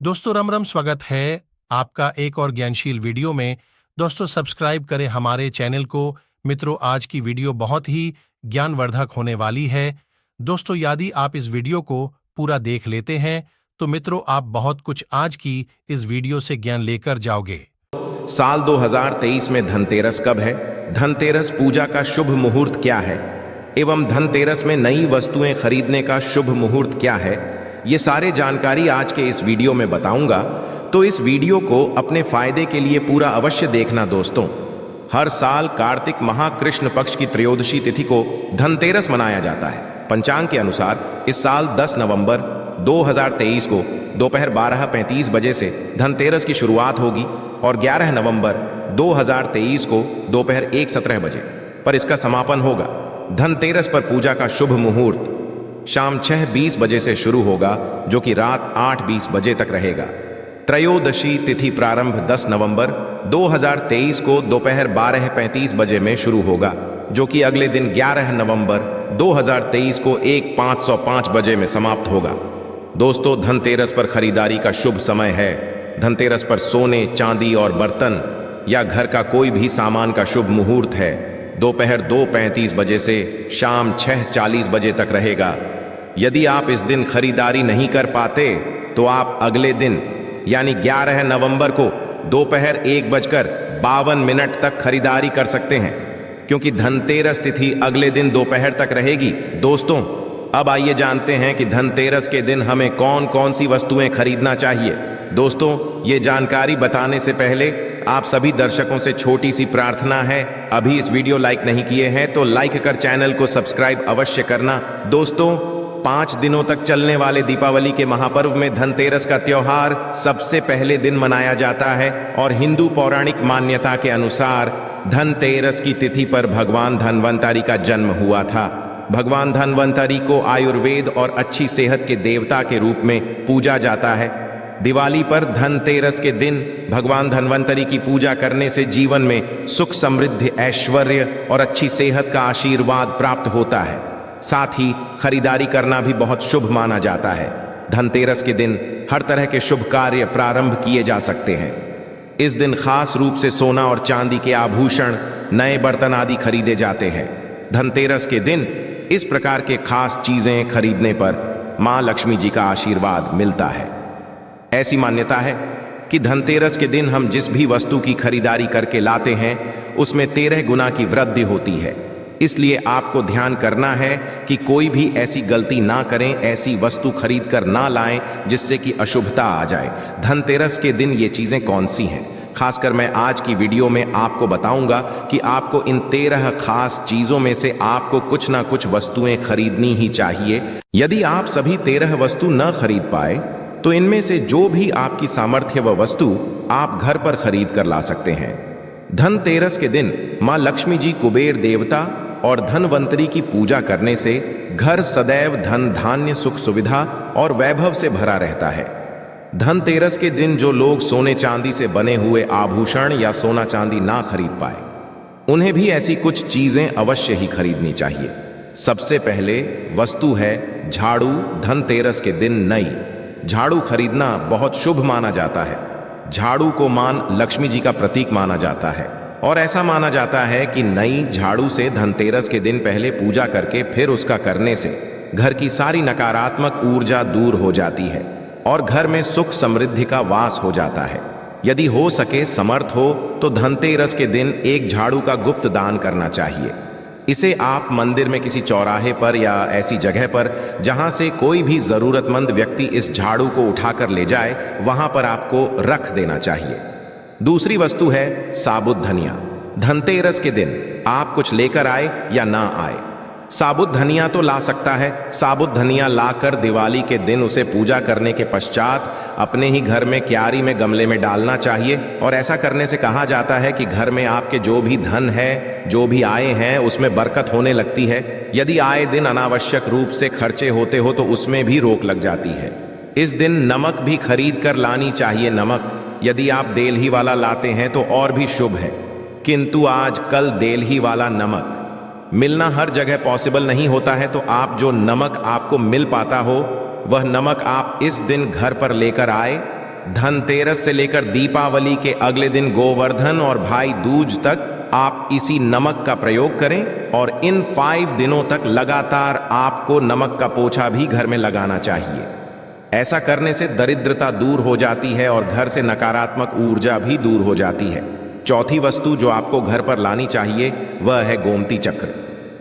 दोस्तों राम राम, स्वागत है आपका एक और ज्ञानशील वीडियो में। दोस्तों सब्सक्राइब करें हमारे चैनल को। मित्रों, आज की वीडियो बहुत ही ज्ञानवर्धक होने वाली है। दोस्तों यदि आप इस वीडियो को पूरा देख लेते हैं तो मित्रों आप बहुत कुछ आज की इस वीडियो से ज्ञान लेकर जाओगे। साल 2023 में धनतेरस कब है? धनतेरस पूजा का शुभ मुहूर्त क्या है एवं धनतेरस में नई वस्तुएं खरीदने का शुभ मुहूर्त क्या है, ये सारे जानकारी आज के इस वीडियो में बताऊंगा। तो इस वीडियो को अपने फायदे के लिए पूरा अवश्य देखना दोस्तों। हर साल कार्तिक माह कृष्ण पक्ष की त्रयोदशी तिथि को धनतेरस मनाया जाता है। पंचांग के अनुसार इस साल 10 नवंबर 2023 को दोपहर 12:35 बजे से धनतेरस की शुरुआत होगी और 11 नवंबर 2023 को दोपहर 1:17 बजे पर इसका समापन होगा। धनतेरस पर पूजा का शुभ मुहूर्त शाम 6:20 बजे से शुरू होगा, जो कि रात 8:20 बजे तक रहेगा। त्रयोदशी तिथि प्रारंभ 10 नवंबर 2023 को दोपहर 12:35 बजे में शुरू होगा, जो कि अगले दिन 11 नवंबर 2023 को 1:05 बजे में समाप्त होगा। दोस्तों धनतेरस पर खरीदारी का शुभ समय है। धनतेरस पर सोने, चांदी और बर्तन या घर का कोई भी सामान का शुभ मुहूर्त है। दोपहर 2:35 बजे से शाम 6:40 बजे तक रहेगा। यदि आप इस दिन खरीदारी नहीं कर पाते तो आप अगले दिन यानी 11 नवंबर को दोपहर 1:52 तक खरीदारी कर सकते हैं, क्योंकि धनतेरस तिथि अगले दिन दोपहर तक रहेगी। दोस्तों अब आइए जानते हैं कि धनतेरस के दिन हमें कौन कौन सी वस्तुएं खरीदना चाहिए। दोस्तों ये जानकारी बताने से पहले आप सभी दर्शकों से छोटी सी प्रार्थना है, अभी इस वीडियो लाइक नहीं किए हैं तो लाइक कर चैनल को सब्सक्राइब अवश्य करना। दोस्तों 5 दिनों तक चलने वाले दीपावली के महापर्व में धनतेरस का त्योहार सबसे पहले दिन मनाया जाता है और हिंदू पौराणिक मान्यता के अनुसार धनतेरस की तिथि पर भगवान धन्वंतरी का जन्म हुआ था। भगवान धन्वंतरी को आयुर्वेद और अच्छी सेहत के देवता के रूप में पूजा जाता है। दिवाली पर धनतेरस के दिन भगवान धन्वंतरी की पूजा करने से जीवन में सुख, समृद्धि, ऐश्वर्य और अच्छी सेहत का आशीर्वाद प्राप्त होता है। साथ ही खरीदारी करना भी बहुत शुभ माना जाता है। धनतेरस के दिन हर तरह के शुभ कार्य प्रारंभ किए जा सकते हैं। इस दिन खास रूप से सोना और चांदी के आभूषण, नए बर्तन आदि खरीदे जाते हैं। धनतेरस के दिन इस प्रकार के खास चीजें खरीदने पर मां लक्ष्मी जी का आशीर्वाद मिलता है। ऐसी मान्यता है कि धनतेरस के दिन हम जिस भी वस्तु की खरीदारी करके लाते हैं उसमें 13 गुना की वृद्धि होती है। इसलिए आपको ध्यान करना है कि कोई भी ऐसी गलती ना करें, ऐसी वस्तु खरीद कर ना लाएं जिससे कि अशुभता आ जाए। धनतेरस के दिन ये चीजें कौन सी हैं, खासकर मैं आज की वीडियो में आपको बताऊंगा कि आपको इन 13 खास चीजों में से आपको कुछ ना कुछ वस्तुएं खरीदनी ही चाहिए। यदि आप सभी 13 वस्तु न खरीद पाए तो इनमें से जो भी आपकी सामर्थ्य व वस्तु आप घर पर खरीद कर ला सकते हैं। धनतेरस के दिन मां लक्ष्मी जी, कुबेर देवता और धनवंतरी की पूजा करने से घर सदैव धन, धान्य, सुख, सुविधा और वैभव से भरा रहता है। धनतेरस के दिन जो लोग सोने चांदी से बने हुए आभूषण या सोना चांदी ना खरीद पाए, उन्हें भी ऐसी कुछ चीजें अवश्य ही खरीदनी चाहिए। सबसे पहले वस्तु है झाड़ू। धनतेरस के दिन नई झाड़ू खरीदना बहुत शुभ माना जाता है। झाड़ू को मां लक्ष्मी जी का प्रतीक माना जाता है और ऐसा माना जाता है कि नई झाड़ू से धनतेरस के दिन पहले पूजा करके फिर उसका करने से घर की सारी नकारात्मक ऊर्जा दूर हो जाती है और घर में सुख, समृद्धि का वास हो जाता है। यदि हो सके, समर्थ हो तो धनतेरस के दिन एक झाड़ू का गुप्त दान करना चाहिए। इसे आप मंदिर में किसी चौराहे पर या ऐसी जगह पर जहां से कोई भी जरूरतमंद व्यक्ति इस झाड़ू को उठाकर ले जाए, वहां पर आपको रख देना चाहिए। दूसरी वस्तु है साबुत धनिया। धनतेरस के दिन आप कुछ लेकर आए या ना आए, साबुत धनिया तो ला सकता है। साबुत धनिया लाकर दिवाली के दिन उसे पूजा करने के पश्चात अपने ही घर में क्यारी में, गमले में डालना चाहिए। और ऐसा करने से कहा जाता है कि घर में आपके जो भी धन है, जो भी आए हैं, उसमें बरकत होने लगती है। यदि आए दिन अनावश्यक रूप से खर्चे होते हो तो उसमें भी रोक लग जाती है। इस दिन नमक भी खरीद कर लानी चाहिए। नमक यदि आप देलही वाला लाते हैं तो और भी शुभ है, किंतु आजकल देलही वाला नमक मिलना हर जगह पॉसिबल नहीं होता है। तो आप जो नमक आपको मिल पाता हो वह नमक आप इस दिन घर पर लेकर आए धनतेरस से लेकर दीपावली के अगले दिन गोवर्धन और भाई दूज तक आप इसी नमक का प्रयोग करें और इन 5 दिनों तक लगातार आपको नमक का पोछा भी घर में लगाना चाहिए। ऐसा करने से दरिद्रता दूर हो जाती है और घर से नकारात्मक ऊर्जा भी दूर हो जाती है। चौथी वस्तु जो आपको घर पर लानी चाहिए वह है गोमती चक्र।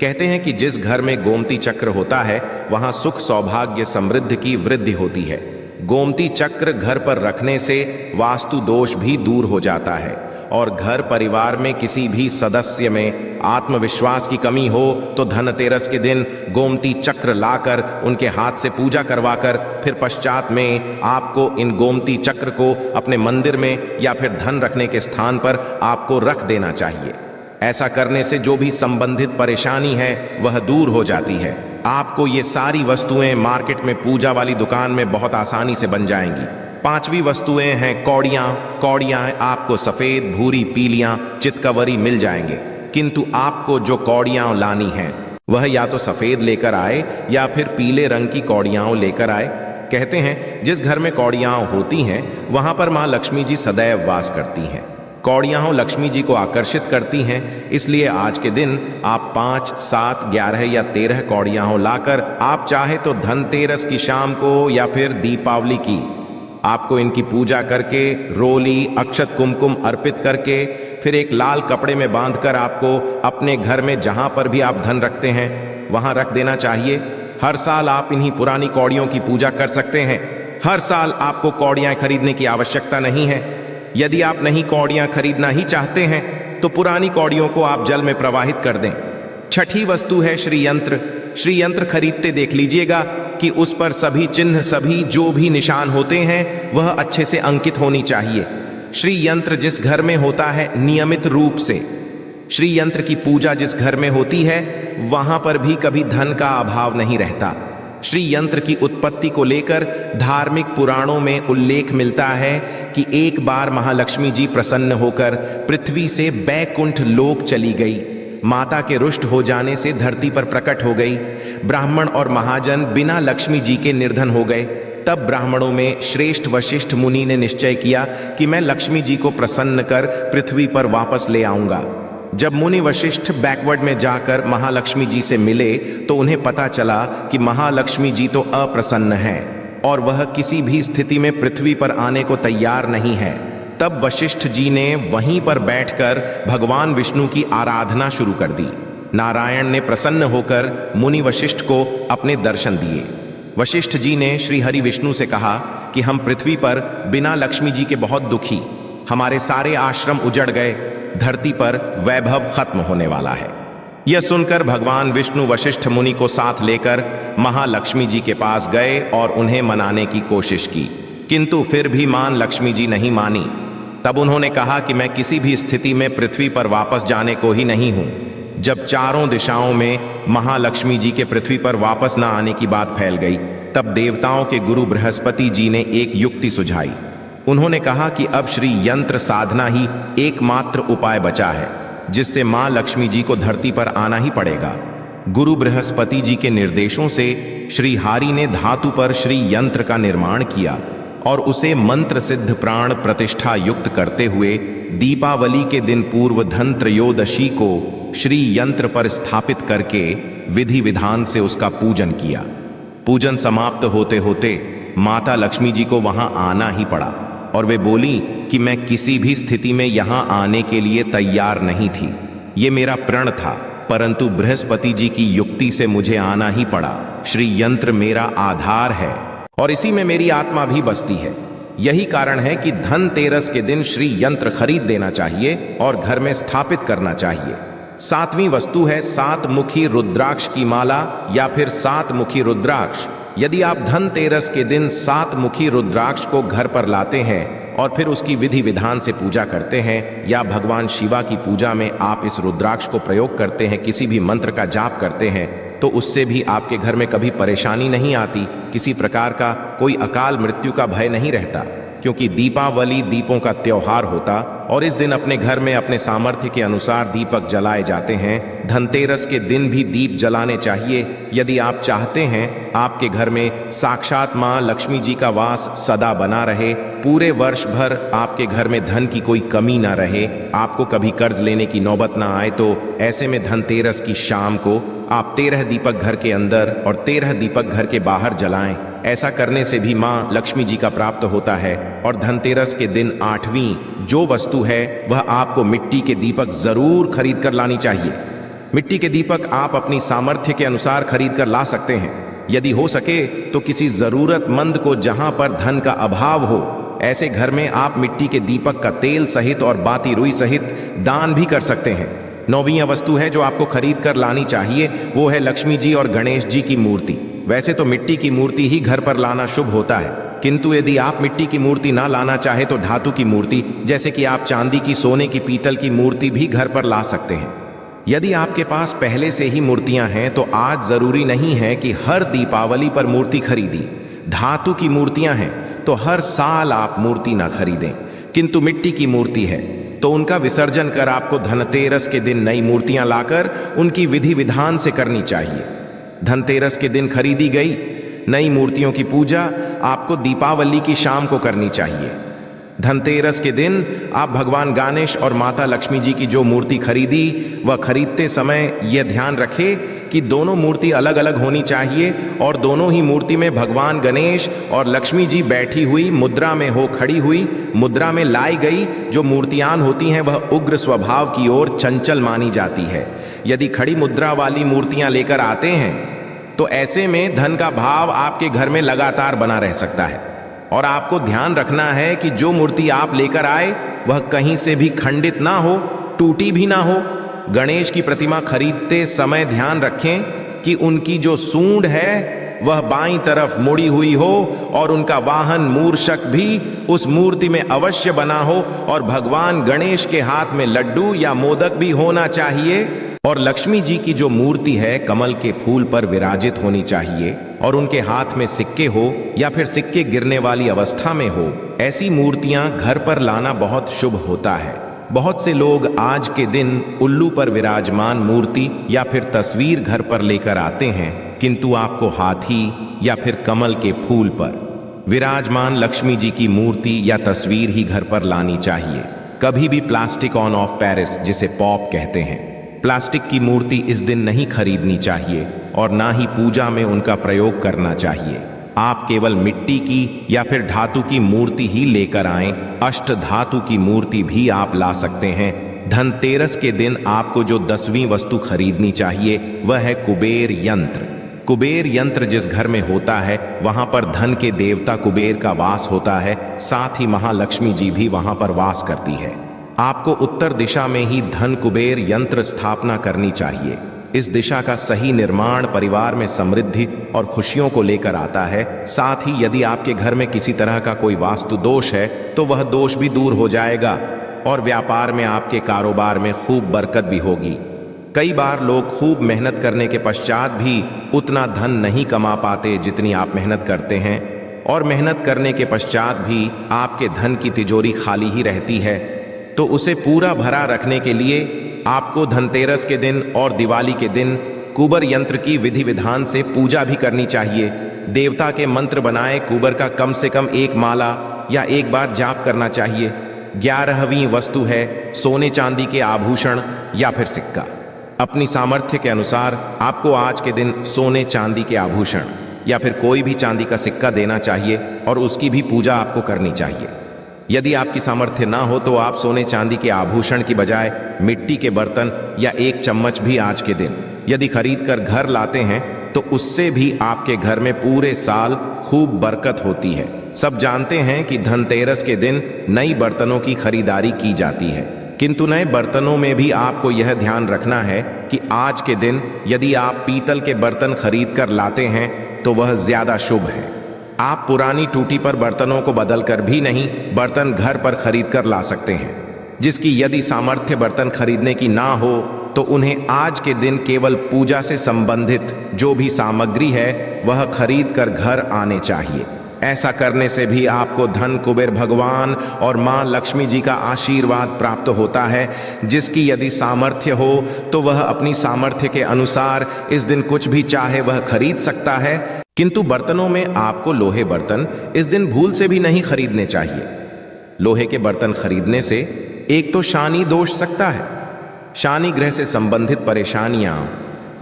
कहते हैं कि जिस घर में गोमती चक्र होता है वहां सुख, सौभाग्य, समृद्धि की वृद्धि होती है। गोमती चक्र घर पर रखने से वास्तु दोष भी दूर हो जाता है और घर परिवार में किसी भी सदस्य में आत्मविश्वास की कमी हो तो धनतेरस के दिन गोमती चक्र लाकर उनके हाथ से पूजा करवाकर फिर पश्चात में आपको इन गोमती चक्र को अपने मंदिर में या फिर धन रखने के स्थान पर आपको रख देना चाहिए। ऐसा करने से जो भी संबंधित परेशानी है वह दूर हो जाती है। आपको ये सारी वस्तुएं मार्केट में पूजा वाली दुकान में बहुत आसानी से बन जाएंगी। 5वीं वस्तुएं हैं कौड़ियां। कौड़ियां आपको सफेद, भूरी, पीलियां, चितकवरी मिल जाएंगे, किंतु आपको जो कौड़ियां लानी हैं वह या तो सफेद लेकर आए या फिर पीले रंग की कौड़ियां लेकर आए। कहते हैं जिस घर में कौड़ियां होती हैं वहां पर मां लक्ष्मी जी सदैव वास करती हैं। कौड़ियां लक्ष्मी जी को आकर्षित करती हैं, इसलिए आज के दिन आप 5, 7, 11 या 13 कौड़ियां लाकर आप चाहे तो धनतेरस की शाम को या फिर दीपावली की आपको इनकी पूजा करके रोली, अक्षत, कुमकुम अर्पित करके फिर एक लाल कपड़े में बांधकर आपको अपने घर में जहां पर भी आप धन रखते हैं वहां रख देना चाहिए। हर साल आप इन्हीं पुरानी कौड़ियों की पूजा कर सकते हैं। हर साल आपको कौड़ियां खरीदने की आवश्यकता नहीं है। यदि आप नहीं कौड़ियां खरीदना ही चाहते हैं तो पुरानी कौड़ियों को आप जल में प्रवाहित कर दें। छठी वस्तु है श्री यंत्र। श्री यंत्र खरीदते देख लीजिएगा कि उस पर सभी चिन्ह, सभी जो भी निशान होते हैं वह अच्छे से अंकित होनी चाहिए। श्री यंत्र जिस घर में होता है नियमित रूप से, श्री यंत्र की पूजा जिस घर में होती है वहां पर भी कभी धन का अभाव नहीं रहता। श्री यंत्र की उत्पत्ति को लेकर धार्मिक पुराणों में उल्लेख मिलता है कि एक बार महालक्ष्मी जी प्रसन्न होकर पृथ्वी से बैकुंठ लोक चली गई। माता के रुष्ट हो जाने से धरती पर प्रकट हो गई। ब्राह्मण और महाजन बिना लक्ष्मी जी के निर्धन हो गए। तब ब्राह्मणों में श्रेष्ठ वशिष्ठ मुनि ने निश्चय किया कि मैं लक्ष्मी जी को प्रसन्न कर पृथ्वी पर वापस ले आऊंगा। जब मुनि वशिष्ठ बैकवर्ड में जाकर महालक्ष्मी जी से मिले तो उन्हें पता चला कि महालक्ष्मी जी तो अप्रसन्न हैं और वह किसी भी स्थिति में पृथ्वी पर आने को तैयार नहीं है। तब वशिष्ठ जी ने वहीं पर बैठकर भगवान विष्णु की आराधना शुरू कर दी। नारायण ने प्रसन्न होकर मुनि वशिष्ठ को अपने दर्शन दिए। वशिष्ठ जी ने श्री हरि विष्णु से कहा कि हम पृथ्वी पर बिना लक्ष्मी जी के बहुत दुखी, हमारे सारे आश्रम उजड़ गए, धरती पर वैभव खत्म होने वाला है। यह सुनकर भगवान विष्णु वशिष्ठ मुनि को साथ लेकर महालक्ष्मी जी के पास गए और उन्हें मनाने की कोशिश की, किंतु फिर भी मां लक्ष्मी जी नहीं मानी। तब उन्होंने कहा कि मैं किसी भी स्थिति में पृथ्वी पर वापस जाने को ही नहीं हूं। जब चारों दिशाओं में महालक्ष्मी जी के पृथ्वी पर वापस न आने की बात फैल गई, तब देवताओं के गुरु बृहस्पति जी ने एक युक्ति सुझाई। उन्होंने कहा कि अब श्री यंत्र साधना ही एकमात्र उपाय बचा है जिससे मां लक्ष्मी जी को धरती पर आना ही पड़ेगा। गुरु बृहस्पति जी के निर्देशों से श्री हरि ने धातु पर श्री यंत्र का निर्माण किया और उसे मंत्र सिद्ध प्राण प्रतिष्ठा युक्त करते हुए दीपावली के दिन पूर्व धन त्रयोदशी को श्री यंत्र पर स्थापित करके विधि विधान से उसका पूजन किया। पूजन समाप्त होते होते माता लक्ष्मी जी को वहां आना ही पड़ा और वे बोली कि मैं किसी भी स्थिति में यहां आने के लिए तैयार नहीं थी। ये मेरा प्रण था, परंतु बृहस्पति जी की युक्ति से मुझे आना ही पड़ा। श्री यंत्र मेरा आधार है और इसी में मेरी आत्मा भी बसती है। यही कारण है कि धनतेरस के दिन श्री यंत्र खरीद देना चाहिए और घर में स्थापित करना चाहिए। 7वीं वस्तु है 7 मुखी रुद्राक्ष की माला या फिर 7 मुखी रुद्राक्ष। यदि आप धनतेरस के दिन 7 मुखी रुद्राक्ष को घर पर लाते हैं और फिर उसकी विधि विधान से पूजा करते हैं या भगवान शिवा की पूजा में आप इस रुद्राक्ष को प्रयोग करते हैं, किसी भी मंत्र का जाप करते हैं, तो उससे भी आपके घर में कभी परेशानी नहीं आती, किसी प्रकार का कोई अकाल मृत्यु का भय नहीं रहता। क्योंकि दीपावली दीपों का त्योहार होता और इस दिन अपने घर में अपने सामर्थ्य के अनुसार दीपक जलाए जाते हैं। धनतेरस के दिन भी दीप जलाने चाहिए यदि आप चाहते हैं आपके घर में साक्षात मां लक्ष्मी जी का वास सदा बना रहे, पूरे वर्ष भर आपके घर में धन की कोई कमी ना रहे, आपको कभी कर्ज लेने की नौबत ना आए। तो ऐसे में धनतेरस की शाम को आप 13 दीपक घर के अंदर और 13 दीपक घर के बाहर जलाएं। ऐसा करने से भी मां लक्ष्मी जी का प्राप्त होता है। और धनतेरस के दिन 8वीं जो वस्तु है वह आपको मिट्टी के दीपक जरूर खरीद कर लानी चाहिए। मिट्टी के दीपक आप अपनी सामर्थ्य के अनुसार खरीद कर ला सकते हैं। यदि हो सके तो किसी जरूरतमंद को जहां पर धन का अभाव हो, ऐसे घर में आप मिट्टी के दीपक का तेल सहित और बाती रुई सहित दान भी कर सकते हैं। 9वीं वस्तु है जो आपको खरीद कर लानी चाहिए, वो है लक्ष्मी जी और गणेश जी की मूर्ति। वैसे तो मिट्टी की मूर्ति ही घर पर लाना शुभ होता है, किंतु यदि आप मिट्टी की मूर्ति ना लाना चाहे तो धातु की मूर्ति, जैसे कि आप चांदी की, सोने की, पीतल की मूर्ति भी घर पर ला सकते हैं। यदि आपके पास पहले से ही मूर्तियां हैं तो आज जरूरी नहीं है कि हर दीपावली पर मूर्ति खरीदी। धातु की मूर्तियां हैं तो हर साल आप मूर्ति ना खरीदें, किंतु मिट्टी की मूर्ति है तो उनका विसर्जन कर आपको धनतेरस के दिन नई मूर्तियां लाकर उनकी विधि विधान से करनी चाहिए। धनतेरस के दिन खरीदी गई नई मूर्तियों की पूजा आपको दीपावली की शाम को करनी चाहिए। धनतेरस के दिन आप भगवान गणेश और माता लक्ष्मी जी की जो मूर्ति खरीदी वह खरीदते समय यह ध्यान रखें कि दोनों मूर्ति अलग अलग होनी चाहिए और दोनों ही मूर्ति में भगवान गणेश और लक्ष्मी जी बैठी हुई मुद्रा में हो, खड़ी हुई मुद्रा में लाई गई जो मूर्तियां होती हैं वह उग्र स्वभाव की ओर चंचल मानी जाती है। यदि खड़ी मुद्रा वाली मूर्तियां लेकर आते हैं तो ऐसे में धन का भाव आपके घर में लगातार बना रह सकता है। और आपको ध्यान रखना है कि जो मूर्ति आप लेकर आए वह कहीं से भी खंडित ना हो, टूटी भी ना हो। गणेश की प्रतिमा खरीदते समय ध्यान रखें कि उनकी जो सूंड है वह बाईं तरफ मुड़ी हुई हो और उनका वाहन मूषक भी उस मूर्ति में अवश्य बना हो और भगवान गणेश के हाथ में लड्डू या मोदक भी होना चाहिए। और लक्ष्मी जी की जो मूर्ति है कमल के फूल पर विराजित होनी चाहिए और उनके हाथ में सिक्के हो या फिर सिक्के गिरने वाली अवस्था में हो। ऐसी मूर्तियां घर पर लाना बहुत शुभ होता है। बहुत से लोग आज के दिन उल्लू पर विराजमान मूर्ति या फिर तस्वीर घर पर लेकर आते हैं, किंतु आपको हाथी या फिर कमल के फूल पर विराजमान लक्ष्मी जी की मूर्ति या तस्वीर ही घर पर लानी चाहिए। कभी भी प्लास्टिक ऑन ऑफ पेरिस, जिसे पॉप कहते हैं, प्लास्टिक की मूर्ति इस दिन नहीं खरीदनी चाहिए और ना ही पूजा में उनका प्रयोग करना चाहिए। आप केवल मिट्टी की या फिर धातु की मूर्ति ही लेकर आएं। अष्ट धातु की मूर्ति भी आप ला सकते हैं। धनतेरस के दिन आपको जो 10वीं वस्तु खरीदनी चाहिए वह है कुबेर यंत्र। कुबेर यंत्र जिस घर में होता है वहां पर धन के देवता कुबेर का वास होता है, साथ ही महालक्ष्मी जी भी वहां पर वास करती है। आपको उत्तर दिशा में ही धन कुबेर यंत्र स्थापना करनी चाहिए। इस दिशा का सही निर्माण परिवार में समृद्धि और खुशियों को लेकर आता है। साथ ही यदि आपके घर में किसी तरह का कोई वास्तु दोष है तो वह दोष भी दूर हो जाएगा और व्यापार में, आपके कारोबार में खूब बरकत भी होगी। कई बार लोग खूब मेहनत करने के पश्चात भी उतना धन नहीं कमा पाते जितनी आप मेहनत करते हैं, और मेहनत करने के पश्चात भी आपके धन की तिजोरी खाली ही रहती है। तो उसे पूरा भरा रखने के लिए आपको धनतेरस के दिन और दिवाली के दिन कुबेर यंत्र की विधि विधान से पूजा भी करनी चाहिए। देवता के मंत्र बनाए कुबेर का कम से कम 1 माला या 1 बार जाप करना चाहिए। 11वीं वस्तु है सोने चांदी के आभूषण या फिर सिक्का। अपनी सामर्थ्य के अनुसार आपको आज के दिन सोने चांदी के आभूषण या फिर कोई भी चांदी का सिक्का देना चाहिए और उसकी भी पूजा आपको करनी चाहिए। यदि आपकी सामर्थ्य ना हो तो आप सोने चांदी के आभूषण की बजाय मिट्टी के बर्तन या 1 चम्मच भी आज के दिन यदि खरीद कर घर लाते हैं तो उससे भी आपके घर में पूरे साल खूब बरकत होती है। सब जानते हैं कि धनतेरस के दिन नई बर्तनों की खरीदारी की जाती है, किंतु नए बर्तनों में भी आपको यह ध्यान रखना है कि आज के दिन यदि आप पीतल के बर्तन खरीद कर लाते हैं तो वह ज्यादा शुभ है। आप पुरानी टूटी पर बर्तनों को बदलकर भी नहीं, बर्तन घर पर खरीद कर ला सकते हैं। जिसकी यदि सामर्थ्य बर्तन खरीदने की ना हो तो उन्हें आज के दिन केवल पूजा से संबंधित जो भी सामग्री है वह खरीद कर घर आने चाहिए। ऐसा करने से भी आपको धन कुबेर भगवान और मां लक्ष्मी जी का आशीर्वाद प्राप्त होता है। जिसकी यदि सामर्थ्य हो तो वह अपनी सामर्थ्य के अनुसार इस दिन कुछ भी चाहे वह खरीद सकता है, किंतु बर्तनों में आपको लोहे बर्तन इस दिन भूल से भी नहीं खरीदने चाहिए। लोहे के बर्तन खरीदने से एक तो शानी दोष सकता है। शानी ग्रह से संबंधित परेशानियां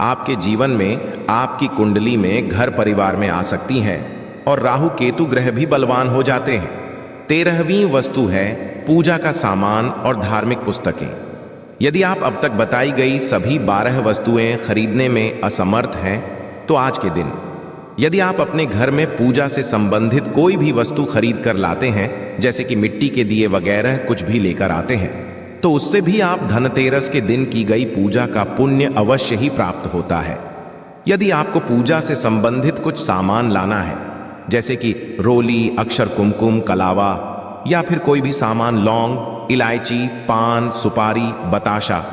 आपके जीवन में, आपकी कुंडली में, घर परिवार में आ सकती हैं और राहु केतु ग्रह भी बलवान हो जाते हैं। 13वीं वस्तु है पूजा का सामान और धार्मिक पुस्तकें। यदि आप अब तक बताई गई सभी 12 वस्तुएं खरीदने में असमर्थ हैं तो आज के दिन यदि आप अपने घर में पूजा से संबंधित कोई भी वस्तु खरीद कर लाते हैं, जैसे कि मिट्टी के दिए वगैरह कुछ भी लेकर आते हैं, तो उससे भी आप धनतेरस के दिन की गई पूजा का पुण्य अवश्य ही प्राप्त होता है। यदि आपको पूजा से संबंधित कुछ सामान लाना है, जैसे कि रोली, अक्षर कुमकुम, कलावा या फिर कोई भी सामान, लौंग, इलायची, पान, सुपारी, बताशा,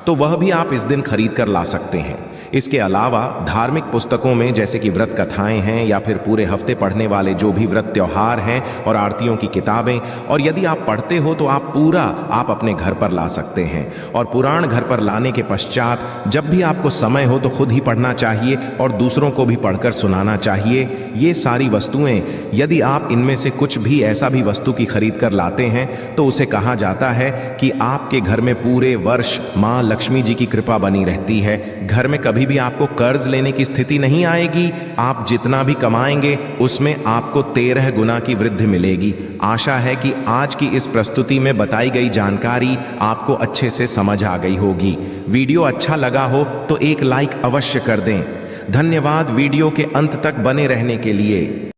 तो वह भी आप इस दिन खरीद कर ला सकते हैं। इसके अलावा धार्मिक पुस्तकों में जैसे कि व्रत कथाएं हैं या फिर पूरे हफ्ते पढ़ने वाले जो भी व्रत त्योहार हैं और आरतियों की किताबें, और यदि आप पढ़ते हो तो आप अपने घर पर ला सकते हैं। और पुराण घर पर लाने के पश्चात जब भी आपको समय हो तो खुद ही पढ़ना चाहिए और दूसरों को भी पढ़कर सुनाना चाहिए। ये सारी वस्तुएं, यदि आप इनमें से कुछ भी ऐसा भी वस्तु की खरीद कर लाते हैं तो उसे कहा जाता है कि आपके घर में पूरे वर्ष माँ लक्ष्मी जी की कृपा बनी रहती है। घर में कभी भी आपको कर्ज लेने की स्थिति नहीं आएगी। आप जितना भी कमाएंगे उसमें आपको 13 गुना की वृद्धि मिलेगी। आशा है कि आज की इस प्रस्तुति में बताई गई जानकारी आपको अच्छे से समझ आ गई होगी। वीडियो अच्छा लगा हो तो एक लाइक अवश्य कर दें। धन्यवाद वीडियो के अंत तक बने रहने के लिए।